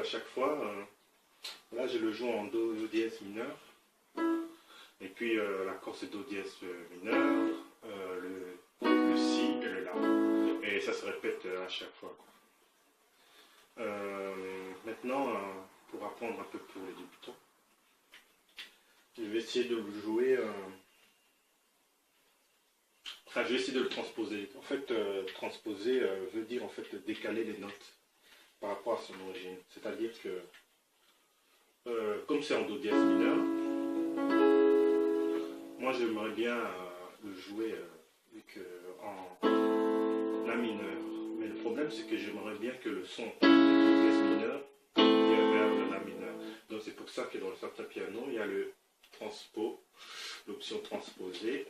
à chaque fois. Là, je le joue en Do dièse mineur. Et puis l'accord c'est Do dièse mineur, le Si et le La. Et ça se répète à chaque fois, quoi. Maintenant, pour apprendre un peu pour les débutants, je vais essayer de le jouer. Enfin, je vais essayer de le transposer. En fait, transposer veut dire en fait décaler les notes par rapport à son origine. C'est-à-dire que, comme c'est en Do dièse mineur, moi j'aimerais bien le jouer en La mineur. Mais le problème c'est que j'aimerais bien que le son de Do dièse mineur vienne vers le La mineur. Donc c'est pour ça que dans le certain piano, il y a le transpo, l'option transposer.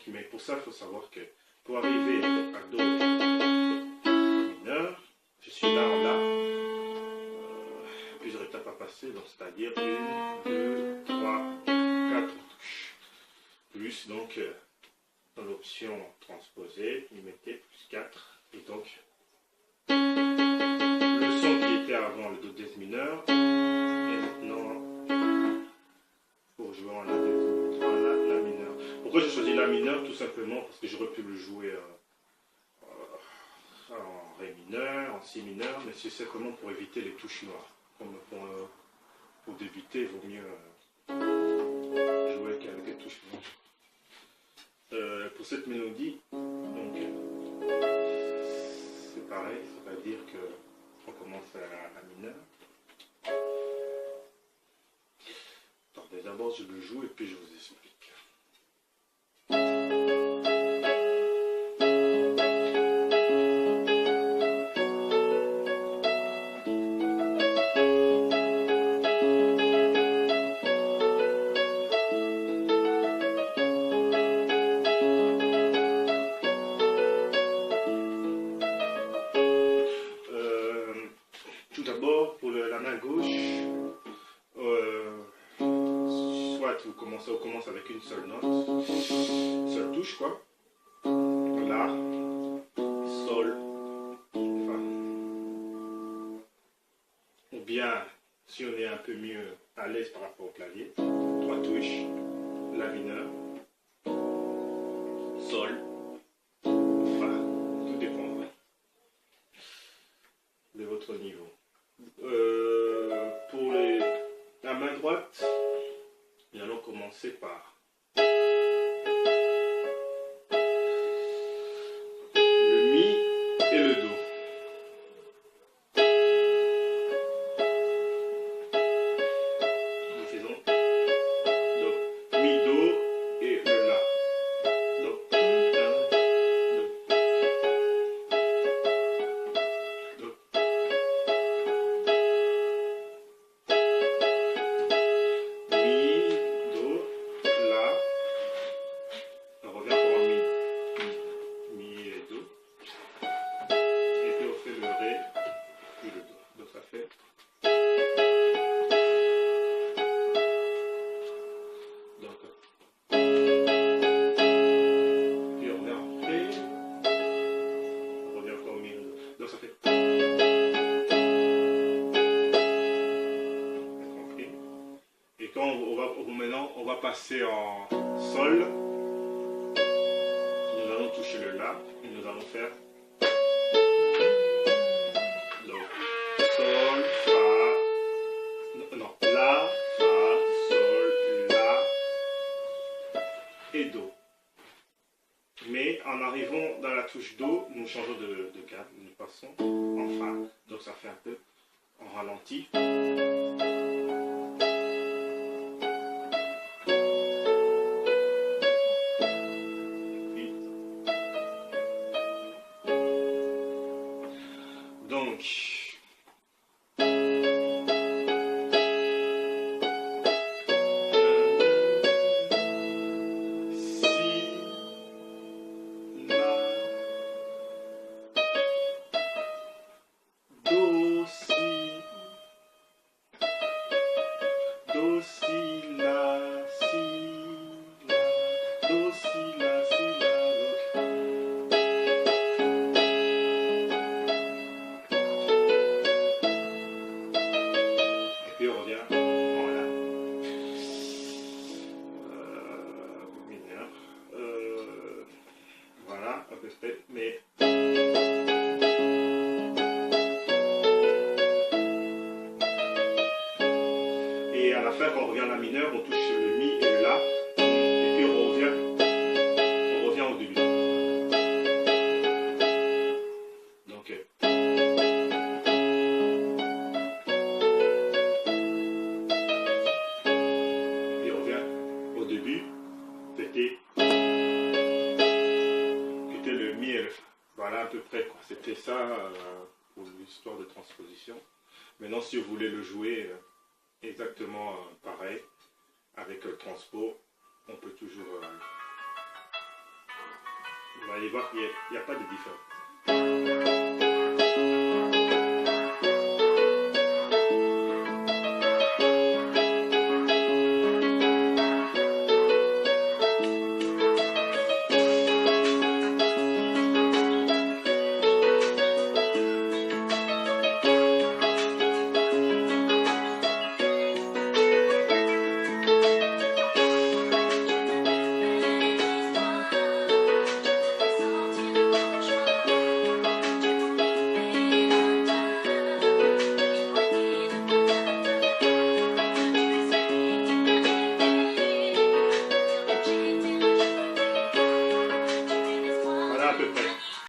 Mais pour ça, il faut savoir que pour arriver à Do mineur, je suis là en La, plusieurs étapes à passer, donc c'est-à-dire 1, 2, 3, 4 touches. Plus donc dans l'option transposer, vous mettez plus 4, et donc le son qui était avant le Do dièse mineur est maintenant pour jouer en La mineur. Pourquoi j'ai choisi La mineur? Tout simplement parce que j'aurais pu le jouer en Ré mineur, en Si mineur, mais c'est simplement pour éviter les touches noires. Pour débuter, il vaut mieux jouer qu'avec les touches noires. Pour cette mélodie, donc c'est pareil, c'est-à-dire qu'on commence à La mineur. Attendez, d'abord je le joue et puis je vous explique. Tout d'abord, pour la main gauche, soit on commence avec une seule note, une seule touche, quoi. La, Sol, Fa. Ou bien, si on est un peu mieux à l'aise par rapport au clavier, 3 touches, La mineur, Sol, Fa. Tout dépendra de votre niveau. Pour la main droite, nous allons commencer par le Mi et le Do. Nous faisons donc Mi, Do et le La. Donc, maintenant, on va passer en Sol. Nous allons toucher le La et nous allons faire donc Sol, Fa, non, La, Fa, Sol, La et Do. Mais en arrivant dans la touche Do, nous changeons de gamme, nous passons en Fa. Donc ça fait un peu en ralenti. Donc, Do, Si, La, Si, La, Do, Si, La, Si, La. fait, mais et à la fin, quand on revient à la mineure, on touche le mi et le la, et puis on revient au début. Donc, il revient au début, c'était le mi et le fa. Voilà à peu près quoi. C'était ça pour l'histoire de transposition. Maintenant, si vous voulez le jouer exactement pareil, avec le transpo, on peut toujours... vous allez voir qu'il n'y a pas de différence.